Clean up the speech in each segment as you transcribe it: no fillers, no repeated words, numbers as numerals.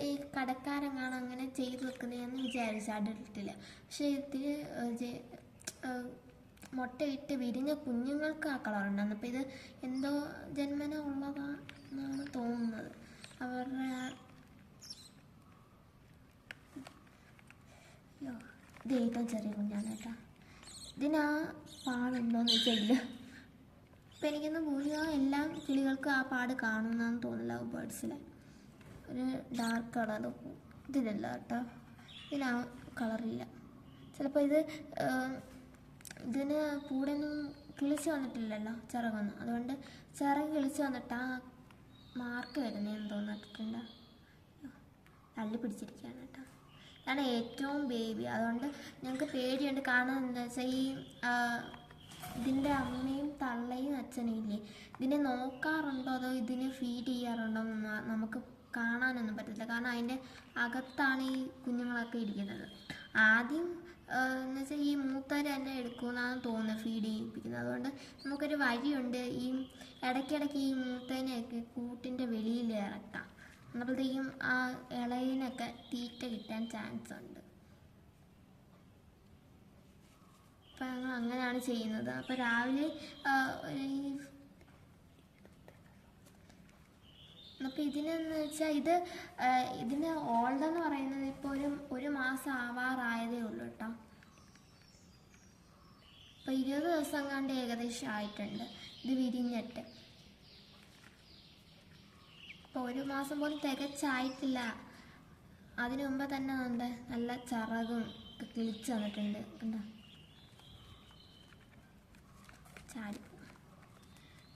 ഈ കടക്കാരെങ്ങാണ് അങ്ങനെ ചെയ്തു വെക്കുന്നതെന്ന് വിചാരിച്ചു അഡൽട്ടിൽ. പക്ഷെ ഇതിൽ മുട്ടയിട്ട് വിരിഞ്ഞ കുഞ്ഞുങ്ങൾക്ക് ആ കളറുണ്ടായിരുന്നു. അപ്പോൾ ഇത് എന്തോ ജന്മന ഉള്ളതാണെന്നാണ് തോന്നുന്നത്. അവരുടെ ഇത് ഏറ്റവും ചെറിയ കുഞ്ഞാണ് കേട്ടോ. ഇതിനാ പാടുണ്ടോയെന്ന് വെച്ചാൽ ഇല്ല. അപ്പം എനിക്കൊന്ന് ഭൂരിഭാഗം എല്ലാ കിളികൾക്കും ആ പാട് കാണുമെന്നാണ് തോന്നില്ല. ലവ് ബേർഡ്സിലെ ഒരു ഡാർക്ക് കളർ ഇതിലല്ല കേട്ടോ, ഇതിനാ കളറില്ല. ചിലപ്പോൾ ഇതിന് കൂടെയൊന്നും കിളിച്ച് വന്നിട്ടില്ലല്ലോ ചിറകൊന്നും, അതുകൊണ്ട് ചിറക് കിളിച്ച് വന്നിട്ട് ആ മാർക്ക് വരുന്നതെന്ന് തോന്നിട്ടുണ്ട്. തള്ളി പിടിച്ചിരിക്കുകയാണ് കേട്ടോ. ഇതാണ് ഏറ്റവും ബേബി. അതുകൊണ്ട് ഞങ്ങൾക്ക് പേടിയുണ്ട്. കാരണം എന്താ വെച്ചാൽ ഇതിൻ്റെ അമ്മയും തള്ളയും അച്ഛനും ഇല്ലേ, ഇതിനെ നോക്കാറുണ്ടോ അതോ ഇതിന് ഫീഡ് ചെയ്യാറുണ്ടോ എന്ന് നമുക്ക് കാണാനൊന്നും പറ്റില്ല. കാരണം അതിൻ്റെ അകത്താണ് ഈ കുഞ്ഞുങ്ങളൊക്കെ ഇരിക്കുന്നത്. ആദ്യം എന്ന് വെച്ചാൽ ഈ മൂത്തവർ തന്നെ എടുക്കുമെന്നാണ് തോന്നുന്നത് ഫീഡ് ചെയ്യിപ്പിക്കുന്നത്. അതുകൊണ്ട് നമുക്കൊരു വഴിയുണ്ട്, ഈ ഇടയ്ക്കിടയ്ക്ക് ഈ മൂത്തതിനെയൊക്കെ കൂട്ടിൻ്റെ വെളിയിൽ ഇറക്കാം. അപ്പോഴത്തേക്കും ആ ഇളയിനൊക്കെ തീറ്റ കിട്ടാൻ ചാൻസ് ഉണ്ട്. അപ്പം ഞങ്ങൾ അങ്ങനെയാണ് ചെയ്യുന്നത്. അപ്പോൾ രാവിലെ അപ്പോൾ ഇതിനെന്ന് വെച്ചാൽ ഇതിന് ഓൾഡെന്ന് പറയുന്നത് ഇപ്പോൾ ഒരു മാസം ആവാറായതേ ഉള്ളൂ കേട്ടോ. അപ്പോൾ 20 ദിവസം കണ്ട് ഏകദേശം ആയിട്ടുണ്ട് ഇത് വിരിഞ്ഞിട്ട്. ഇപ്പോൾ 1 മാസം പോലും തികച്ചായിട്ടില്ല. അതിനു മുമ്പ് തന്നെ ഉണ്ട് നല്ല ചിറകും ഒക്കെ കിളിച്ച് വന്നിട്ടുണ്ട്. കണ്ടോ, ചാടി.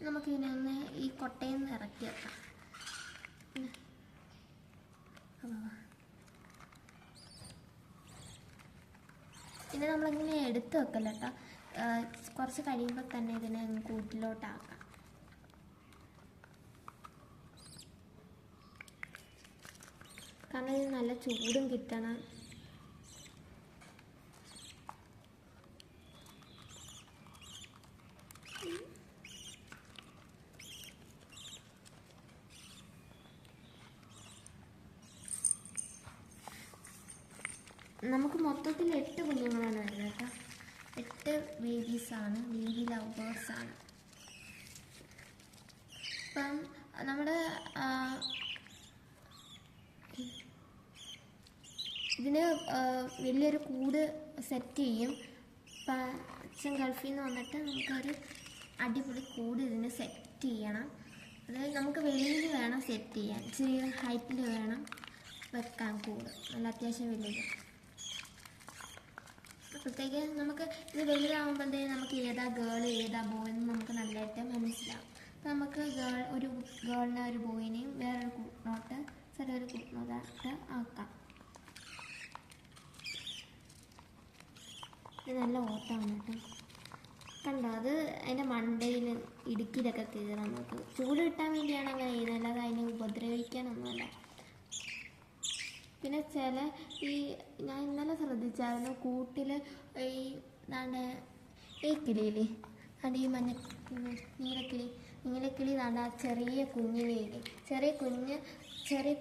നമുക്കിതിനെ ഒന്ന് ഈ കൊട്ടയിൽ നിന്ന് ഇറക്കി വെക്കാം. ഇത് നമ്മളിങ്ങനെ എടുത്ത് വെക്കല്ല കേട്ടോ, കുറച്ച് കഴിയുമ്പോൾ തന്നെ ഇതിനെ കൂട്ടിലോട്ടാക്കാം. കാരണം ഇത് നല്ല ചൂടും കിട്ടണം. നമുക്ക് മൊത്തത്തിൽ 8 കുഞ്ഞുങ്ങളാണ് വരുന്നത് കേട്ടോ. 8 ബേബീസാണ്, ബേബി ലവ് ബേർഡ്സാണ്. ഇപ്പം നമ്മുടെ ഇതിന് വലിയൊരു കൂട് സെറ്റ് ചെയ്യും. ഇപ്പം അച്ഛൻ ഗൾഫിൽ നിന്ന് വന്നിട്ട് നമുക്കൊരു അടിപൊളി കൂട് ഇതിന് സെറ്റ് ചെയ്യണം. അതായത് നമുക്ക് വെളിയിൽ വേണം സെറ്റ് ചെയ്യാൻ, ചെറിയ ഹൈറ്റിൽ വേണം വെക്കാൻ കൂട്, നല്ല അത്യാവശ്യം വലുത്. അപ്പോഴത്തേക്ക് നമുക്ക് ഇത് വലുതാകുമ്പോഴത്തേക്ക് നമുക്ക് ഏതാ ഗേൾ ഏതാ ബോയ് എന്ന് നമുക്ക് നല്ലതായിട്ട് മനസ്സിലാവും. അപ്പം നമുക്ക് ഒരു ഗേളിനെ ഒരു ബോയിനെയും വേറൊരു കൂട്ടിനോട്ട് ചെറിയൊരു കൂട്ടിനോട്ട് ആക്കാം. ഇത് നല്ല ഓട്ടമാണ് കേട്ടോ. കണ്ടോ, അത് അതിൻ്റെ മണ്ടയിൽ ഇടുക്കിയിലൊക്കെ കയറാൻ നോക്കും. ചൂട് കിട്ടാൻ വേണ്ടിയാണ് അങ്ങനെ ചെയ്യുന്നത്, അല്ലാതെ അതിനെ ഉപദ്രവിക്കാനൊന്നുമല്ല. പിന്നെ ഞാൻ ഇന്നലെ ശ്രദ്ധിച്ചായിരുന്നു കൂട്ടിൽ ഈ കിളിയില്ലേ, അത് ഈ നീലക്കിളി നാണ്ട ചെറിയ കുഞ്ഞിനെയില്ലേ, ചെറിയ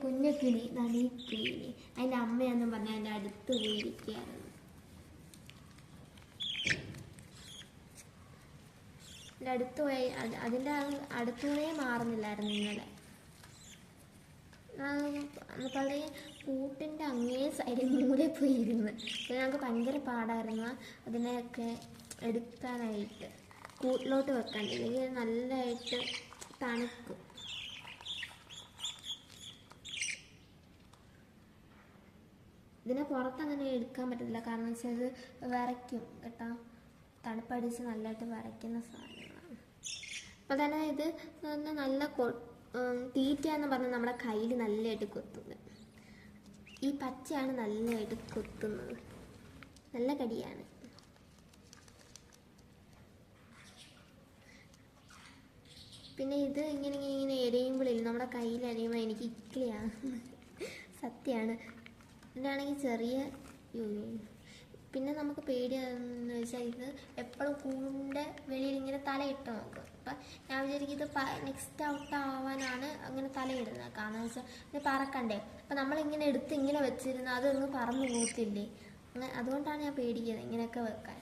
കുഞ്ഞു കിളി നാണ്ട ഈ കിളിയില്ലേ, അതിൻ്റെ അമ്മയെന്നും പറഞ്ഞാൽ അതിൻ്റെ അടുത്ത് പോയിരിക്കുകയായിരുന്നു. അടുത്ത് പോയി അതിൻ്റെ അടുത്തുനിന്നേ മാറുന്നില്ലായിരുന്നു ഇന്നലെ. പഴയ കൂട്ടിൻ്റെ അങ്ങേ സൈഡിൽ മൂടെ പോയിരുന്നു. പിന്നെ ഞങ്ങൾക്ക് ഭയങ്കര പാടായിരുന്നു അതിനെയൊക്കെ എടുക്കാനായിട്ട്, കൂട്ടിലോട്ട് വെക്കാൻ. ഇല്ലെങ്കിൽ നല്ലതായിട്ട് തണുക്കും. ഇതിനെ പുറത്തങ്ങനെ എടുക്കാൻ പറ്റത്തില്ല, കാരണം വെച്ചാൽ അത് വിറയ്ക്കും കേട്ടോ. തണുപ്പടിച്ച് നല്ലതായിട്ട് വിറയ്ക്കുന്ന സാധനങ്ങളാണ്. അപ്പോൾ തന്നെ ഇത് നല്ല തീറ്റ എന്ന് പറഞ്ഞാൽ നമ്മുടെ കയ്യിൽ നല്ലതായിട്ട് കൊത്തുന്നത്. ഈ പച്ചയാണ് നല്ലതായിട്ട് കൊത്തുന്നത്, നല്ല കടിയാണ്. പിന്നെ ഇത് ഇങ്ങനെ എരിയുമ്പോഴില്ല, നമ്മുടെ കയ്യിൽ എരിയുമ്പോൾ എനിക്ക് ഇക്കിളിയാണ്, സത്യമാണ്. ഇതിനാണെങ്കിൽ ചെറിയ പിന്നെ നമുക്ക് പേടിയെന്ന് വെച്ചാൽ ഇത് എപ്പോഴും കൂടിൻ്റെ വെളിയിൽ ഇങ്ങനെ തലയിട്ട് നോക്കും. അപ്പം ഞാൻ വിചാരിക്കും ഇത് നെക്സ്റ്റ് ഔട്ട് ആവാനാണ് അങ്ങനെ തലയിടുന്നത്. കാരണം വെച്ചാൽ ഇത് പറക്കണ്ടേ. അപ്പം നമ്മളിങ്ങനെ എടുത്ത് ഇങ്ങനെ വെച്ചിരുന്നാൽ അതൊന്നും പറന്നു പോകത്തില്ലേ. അതുകൊണ്ടാണ് ഞാൻ പേടിക്കുന്നത് ഇങ്ങനെയൊക്കെ വെക്കാൻ.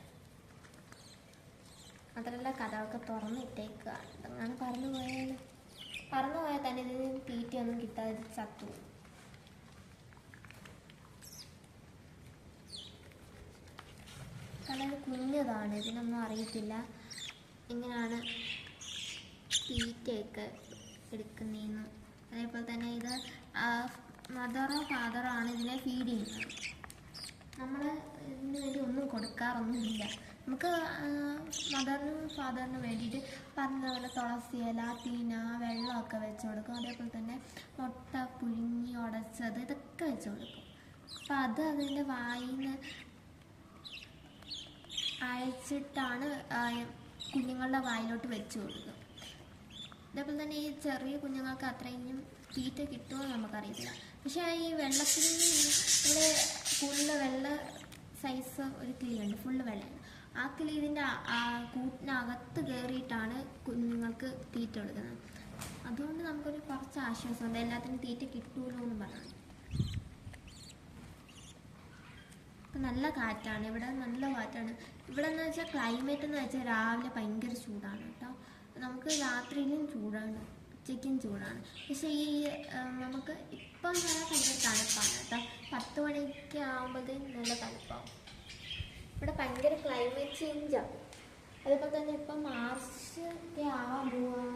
മാത്രമല്ല കഥകളൊക്കെ തുറന്നിട്ടേക്കുക. അങ്ങനെ പറന്നു പോയാൽ തന്നെ ഇതിന് തീറ്റയൊന്നും കിട്ടാതെ ചത്തു. വളരെ കുഞ്ഞതാണ്, ഇതിനൊന്നും അറിയത്തില്ല എങ്ങനെയാണ് തീറ്റയൊക്കെ എടുക്കുന്നതെന്ന്. അതേപോലെ തന്നെ ഇത് മദറോ ഫാദറോ ആണ് ഇതിനെ ഫീഡ് ചെയ്യുന്നത്. നമ്മൾ ഇതിന് വേണ്ടി ഒന്നും കൊടുക്കാറൊന്നുമില്ല. നമുക്ക് മദറിനും ഫാദറിനും വേണ്ടിയിട്ട് പറഞ്ഞ പോലെ തുളസി ഇല, തീന, വെള്ളമൊക്കെ വെച്ച് കൊടുക്കും. അതേപോലെ തന്നെ മുട്ട പുഴുങ്ങി ഉടച്ചത് ഇതൊക്കെ വെച്ച് കൊടുക്കും. അപ്പം അത് അതിൻ്റെ വായിൽ നിന്ന് അയച്ചിട്ടാണ് കുഞ്ഞുങ്ങളുടെ വായിലോട്ട് വെച്ച് കൊടുക്കുക. അതേപോലെ തന്നെ ഈ ചെറിയ കുഞ്ഞുങ്ങൾക്ക് അത്രയും തീറ്റ കിട്ടുമോ നമുക്കറിയില്ല. പക്ഷേ ഈ വെള്ളത്തിൽ ഇവിടെ ഫുള്ള് വെള്ള സൈസ് ഒരു കിളിയുണ്ട്, ഫുള്ള് വെള്ളയാണ്. ആ കിളി ഇതിൻ്റെ കൂട്ടിനകത്ത് കയറിയിട്ടാണ് കുഞ്ഞുങ്ങൾക്ക് തീറ്റ കൊടുക്കുന്നത്. അതുകൊണ്ട് നമുക്കൊരു കുറച്ച് ആശ്വാസമുണ്ട്, എല്ലാത്തിനും തീറ്റ കിട്ടുമല്ലോ എന്ന് പറഞ്ഞു. ഇപ്പം നല്ല കാറ്റാണ് ഇവിടെ, നല്ല കാറ്റാണ് ഇവിടെ. എന്ന് വെച്ചാൽ ക്ലൈമറ്റ് എന്ന് വെച്ചാൽ രാവിലെ ഭയങ്കര ചൂടാണ് കേട്ടോ. നമുക്ക് രാത്രിയിലും ചൂടാണ്, ഉച്ചയ്ക്കും ചൂടാണ്. പക്ഷേ ഈ നമുക്ക് ഇപ്പം നല്ല ഭയങ്കര തണുപ്പാണ് കേട്ടോ. 10 മണിക്ക് ആകുമ്പോഴത്തേക്കും നല്ല തണുപ്പാവും. ഇവിടെ ഭയങ്കര ക്ലൈമറ്റ് ചേഞ്ചാണ്. അതുപോലെ തന്നെ ഇപ്പം മാർച്ച് ഒക്കെ ആവാൻ പോവാൻ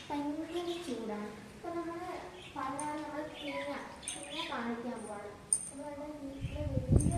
ഭയങ്കര ചൂടാണ്. ഇപ്പം നമ്മൾ കാണിക്കാൻ പോകണം. അതുകൊണ്ട് വീട്ടിൽ വലിയ